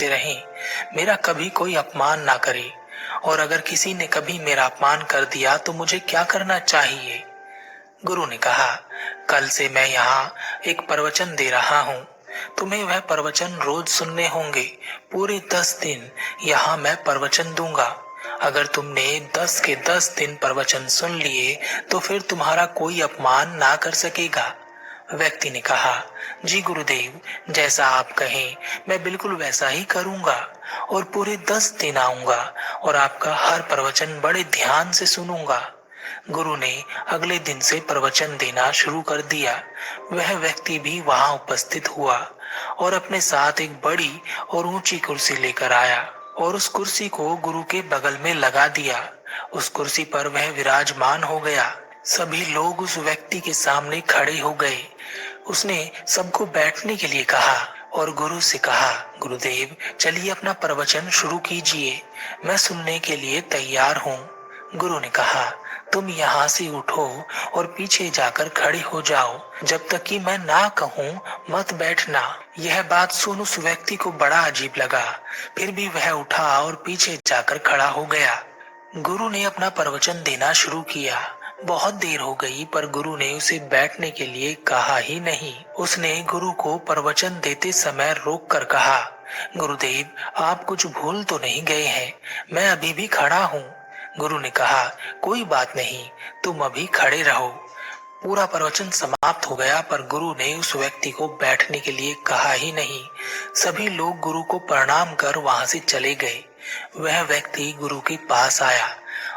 से रहें, मेरा कभी कोई अपमान ना करे। और अगर किसी ने कभी मेरा अपमान कर दिया तो मुझे क्या करना चाहिए? गुरु ने कहा, कल से मैं यहाँ एक प्रवचन दे रहा हूँ। तुम्हें वह प्रवचन रोज सुनने होंगे। पूरे 10 दिन यहाँ मैं प्रवचन दूंगा। अगर तुमने 10 के 10 दिन प्रवचन सुन लिए तो फिर तुम्हारा कोई अपमान ना कर सकेगा। व्यक्ति ने कहा, जी गुरुदेव, जैसा आप कहें मैं बिल्कुल वैसा ही करूंगा और पूरे 10 दिन आऊंगा और आपका हर प्रवचन बड़े ध्यान से सुनूंगा। गुरु ने अगले दिन से प्रवचन देना शुरू कर दिया। वह व्यक्ति भी वहां उपस्थित हुआ और अपने साथ एक बड़ी और ऊंची कुर्सी लेकर आया और उस कुर्सी को गुरु के बगल में लगा दिया। उस कुर्सी पर वह विराजमान हो गया। सभी लोग उस व्यक्ति के सामने खड़े हो गए। उसने सबको बैठने के लिए कहा और गुरु से कहा, गुरुदेव, चलिए अपना प्रवचन शुरू कीजिए, मैं सुनने के लिए तैयार हूँ। गुरु ने कहा, तुम यहाँ से उठो और पीछे जाकर खड़े हो जाओ। जब तक कि मैं ना कहूँ मत बैठना। यह बात सुन उस व्यक्ति को बड़ा अजीब लगा। फिर भी वह उठा और पीछे जाकर खड़ा हो गया। गुरु ने अपना प्रवचन देना शुरू किया। बहुत देर हो गई पर गुरु ने उसे बैठने के लिए कहा ही नहीं। उसने गुरु को प्रवचन देते समय रोक कर कहा, गुरुदेव, आप कुछ भूल तो नहीं गए हैं? मैं अभी भी खड़ा हूँ। गुरु ने कहा, कोई बात नहीं, तुम अभी खड़े रहो। पूरा प्रवचन समाप्त हो गया पर गुरु ने उस व्यक्ति को बैठने के लिए कहा ही नहीं। सभी लोग गुरु को प्रणाम कर वहां से चले गए। वह व्यक्ति गुरु के पास आया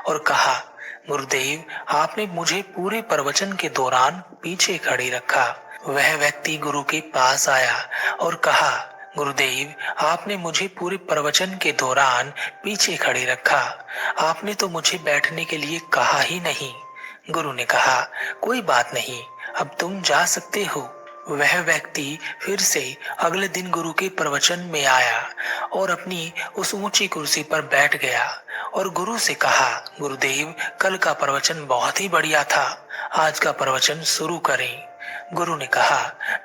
और कहा, गुरुदेव, आपने मुझे पूरे प्रवचन के दौरान पीछे खड़े रखा। वह व्यक्ति गुरु के पास आया और कहा, गुरुदेव, आपने मुझे पूरे प्रवचन के दौरान पीछे खड़े रखा। आपने तो मुझे बैठने के लिए कहा ही नहीं। गुरु ने कहा, कोई बात नहीं, अब तुम जा सकते हो। वह व्यक्ति फिर से अगले दिन गुरु के प्रवचन में आया और अपनी उस ऊंची कुर्सी पर बैठ गया और गुरु से कहा, गुरुदेव, कल का प्रवचन बहुत ही बढ़िया था, आज का प्रवचन शुरू करें। गुरु ने कहा,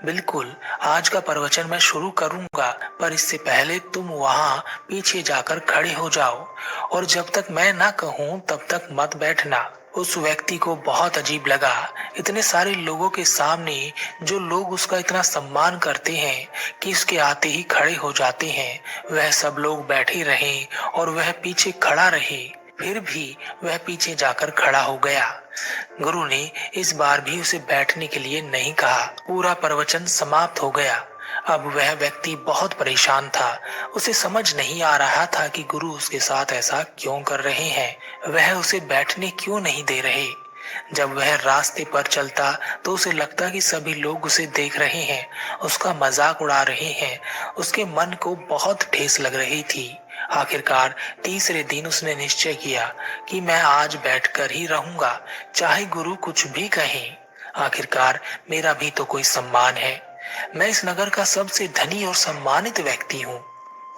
बिल्कुल, आज का प्रवचन मैं शुरू करूंगा, पर इससे पहले तुम वहां पीछे जाकर खड़े हो जाओ और जब तक मैं ना कहूं तब तक मत बैठना। उस व्यक्ति को बहुत अजीब लगा। इतने सारे लोगों के सामने जो लोग उसका इतना सम्मान करते हैं कि उसके आते ही खड़े हो जाते हैं, वह सब लोग बैठे रहे और वह पीछे खड़ा रहे। फिर भी वह पीछे जाकर खड़ा हो गया। गुरु ने इस बार भी उसे बैठने के लिए नहीं कहा। पूरा प्रवचन समाप्त हो गया। अब वह व्यक्ति बहुत परेशान था। उसे समझ नहीं आ रहा था कि गुरु उसके साथ ऐसा क्यों कर रहे हैं। वह उसे बैठने क्यों नहीं दे रहे। जब वह रास्ते पर चलता तो उसे लगता कि सभी लोग उसे देख रहे हैं, उसका मजाक उड़ा रहे हैं। उसके मन को बहुत ठेस लग रही थी। आखिरकार तीसरे दिन उसने निश्चय किया कि मैं आज बैठकर ही रहूंगा, चाहे गुरु कुछ भी कहें। आखिरकार मेरा भी तो कोई सम्मान है। मैं इस नगर का सबसे धनी और सम्मानित व्यक्ति हूँ।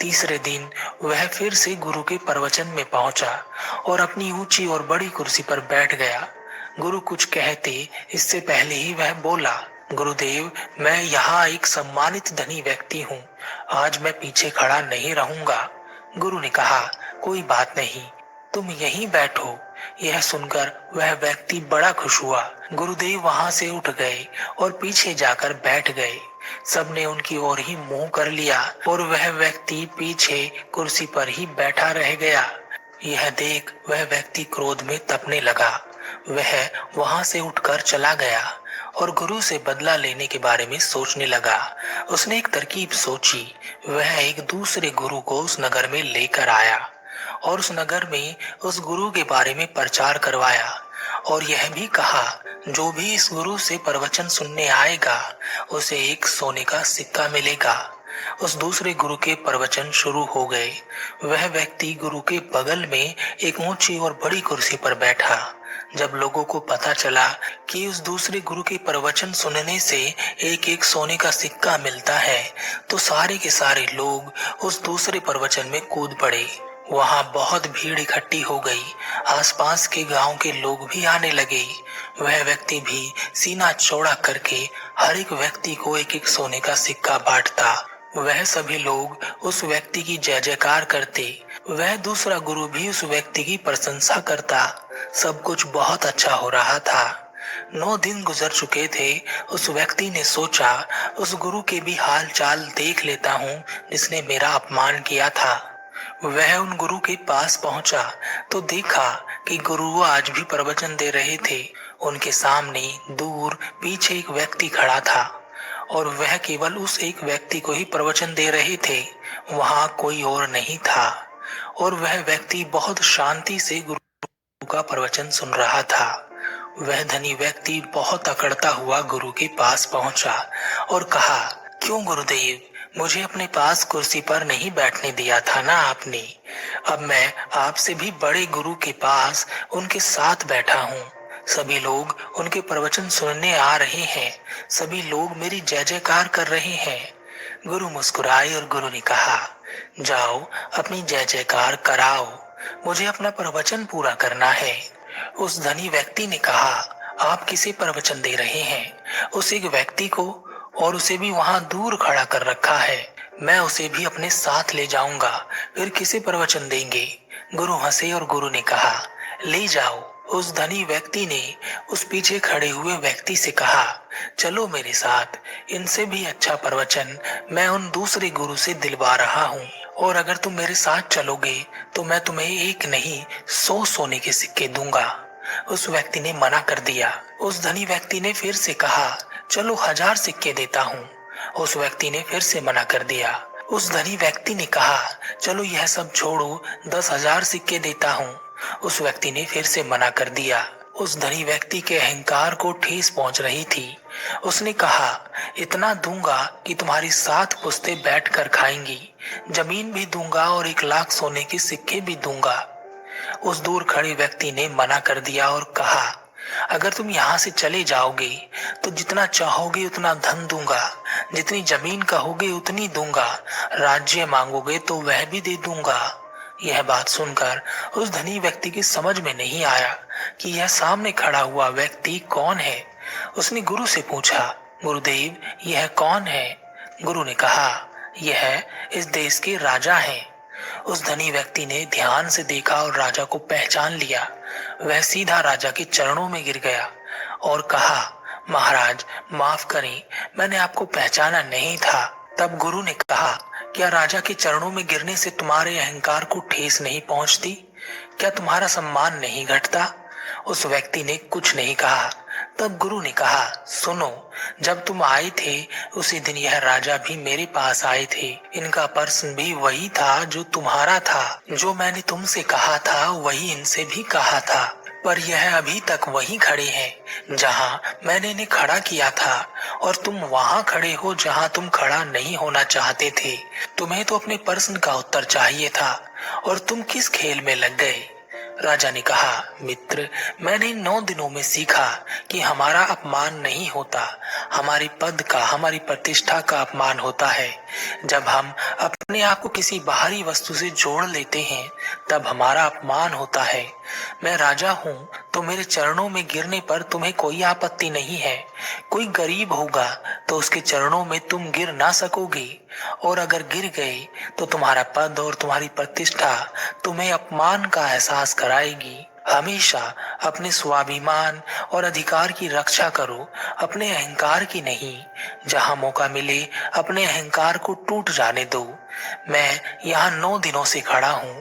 तीसरे दिन वह फिर से गुरु के प्रवचन में पहुंचा और अपनी ऊंची और बड़ी कुर्सी पर बैठ गया। गुरु कुछ कहते इससे पहले ही वह बोला, गुरुदेव, मैं यहाँ एक सम्मानित धनी व्यक्ति हूँ, आज मैं पीछे खड़ा नहीं रहूंगा। गुरु ने कहा, कोई बात नहीं, तुम यहीं बैठो। यह सुनकर वह व्यक्ति बड़ा खुश हुआ। गुरुदेव वहां से उठ गए और पीछे जाकर बैठ गए। सबने उनकी ओर ही मुंह कर लिया और वह व्यक्ति पीछे कुर्सी पर ही बैठा रह गया। यह देख वह व्यक्ति क्रोध में तपने लगा। वह वहां से उठकर चला गया और गुरु से बदला लेने के बारे में सोचने लगा। उसने एक तरकीब सोची। वह एक दूसरे गुरु को उस नगर में लेकर आया और उस नगर में उस गुरु के बारे में प्रचार करवाया और यह भी कहा, जो भी इस गुरु से प्रवचन सुनने आएगा उसे एक सोने का सिक्का मिलेगा। उस दूसरे गुरु के प्रवचन शुरू हो गए। वह व्यक्ति गुरु के बगल में एक ऊंची और बड़ी कुर्सी पर बैठा। जब लोगों को पता चला कि उस दूसरे गुरु के प्रवचन सुनने से एक एक सोने का सिक्का मिलता है, तो सारे के सारे लोग उस दूसरे प्रवचन में कूद पड़े। वहां बहुत भीड़ इकट्ठी हो गई। आसपास के गांव के लोग भी आने लगे। वह व्यक्ति भी सीना चौड़ा करके हर एक व्यक्ति को एक एक सोने का सिक्का बांटता। वह सभी लोग उस व्यक्ति की जय जयकार करते। वह दूसरा गुरु भी उस व्यक्ति की प्रशंसा करता। सब कुछ बहुत अच्छा हो रहा था। 9 दिन गुजर चुके थे। उस व्यक्ति ने सोचा, उस गुरु के भी हाल चाल देख लेता हूँ जिसने मेरा अपमान किया था। वह उन गुरु के पास पहुंचा तो देखा कि गुरु आज भी प्रवचन दे रहे थे। उनके सामने दूर पीछे एक व्यक्ति खड़ा था और वह केवल उस एक व्यक्ति को ही प्रवचन दे रहे थे। वहां कोई और नहीं था और वह व्यक्ति बहुत शांति से गुरु का प्रवचन सुन रहा था। वह धनी व्यक्ति बहुत अकड़ता हुआ गुरु के पास पहुंचा और कहा, क्यों गुरुदेव, मुझे अपने पास कुर्सी पर नहीं बैठने दिया था ना आपने। अब मैं आपसे भी बड़े गुरु के पास उनके साथ बैठा हूँ। सभी लोग उनके प्रवचन सुनने आ रहे हैं। सभी लोग मेरी जय जयकार कर रहे हैं। गुरु मुस्कुराए और गुरु ने कहा, जाओ अपनी जय जयकार कराओ, मुझे अपना प्रवचन पूरा करना है। उस धनी व्यक्ति ने कहा, आप किसे प्रवचन दे रहे हैं? उस एक व्यक्ति को, और उसे भी वहां दूर खड़ा कर रखा है। मैं उसे भी अपने साथ ले जाऊंगा, फिर किसे प्रवचन देंगे? गुरु हंसे और गुरु ने कहा, ले जाओ। उस धनी व्यक्ति ने उस पीछे खड़े हुए व्यक्ति से कहा, चलो मेरे साथ, इनसे भी अच्छा प्रवचन मैं उन दूसरे गुरु से दिलवा रहा हूँ, और अगर तुम मेरे साथ चलोगे तो मैं तुम्हें एक नहीं 100 सोने के सिक्के दूंगा। उस व्यक्ति ने मना कर दिया। उस धनी व्यक्ति ने फिर से कहा, चलो 1000 सिक्के देता हूँ। उस व्यक्ति ने फिर से मना कर दिया। उस धनी व्यक्ति ने कहा, चलो यह सब छोड़ो, 10,000 सिक्के देता हूँ। उस व्यक्ति ने फिर से मना कर दिया। उस धनी व्यक्ति के अहंकार को ठेस पहुंच रही थी। उसने कहा, इतना दूंगा कि तुम्हारी 7 पुश्तें बैठ कर खाएंगी, जमीन भी दूंगा और 1,00,000 सोने के सिक्के भी दूंगा। उस दूर खड़े व्यक्ति ने मना कर दिया और कहा, अगर तुम यहाँ से चले जाओगे तो जितना चाहोगे उतना धन दूंगा, जितनी जमीन कहोगे उतनी दूंगा, राज्य मांगोगे तो वह भी दे दूंगा। यह बात सुनकर उस धनी व्यक्ति की समझ में नहीं आया कि यह सामने खड़ा हुआ व्यक्ति कौन है। उसने गुरु से पूछा, गुरुदेव यह कौन है? गुरु ने कहा, यह इस देश के राजा हैं। उस धनी व्यक्ति ने ध्यान से देखा और राजा को पहचान लिया। वह सीधा राजा के चरणों में गिर गया और कहा, महाराज माफ करें, मैंने आपको पहचाना नहीं था। तब गुरु ने कहा, क्या राजा के चरणों में गिरने से तुम्हारे अहंकार को ठेस नहीं पहुंचती? क्या तुम्हारा सम्मान नहीं घटता? उस व्यक्ति ने कुछ नहीं कहा। तब गुरु ने कहा, सुनो, जब तुम आए थे उसी दिन यह राजा भी मेरे पास आए थे। इनका प्रश्न भी वही था जो तुम्हारा था। जो मैंने तुमसे कहा था वही इनसे भी कहा था, पर यह अभी तक वहीं खड़े हैं जहां मैंने इन्हें खड़ा किया था, और तुम वहां खड़े हो जहां तुम खड़ा नहीं होना चाहते थे। तुम्हें तो अपने प्रश्न का उत्तर चाहिए था और तुम किस खेल में लग गए? राजा ने कहा, मित्र, मैंने इन 9 दिनों में सीखा कि हमारा अपमान नहीं होता, हमारे पद का, हमारी प्रतिष्ठा का अपमान होता है। जब हम अपने आप को किसी बाहरी वस्तु से जोड़ लेते हैं तब हमारा अपमान होता है। मैं राजा हूँ तो मेरे चरणों में गिरने पर तुम्हें कोई आपत्ति नहीं है। कोई गरीब होगा तो उसके चरणों में तुम गिर ना सकोगे, और अगर गिर गए तो तुम्हारा पद और तुम्हारी प्रतिष्ठा तुम्हें अपमान का एहसास कराएगी। हमेशा अपने स्वाभिमान और अधिकार की रक्षा करो, अपने अहंकार की नहीं। जहां मौका मिले अपने अहंकार को टूट जाने दो। मैं यहाँ 9 दिनों से खड़ा हूँ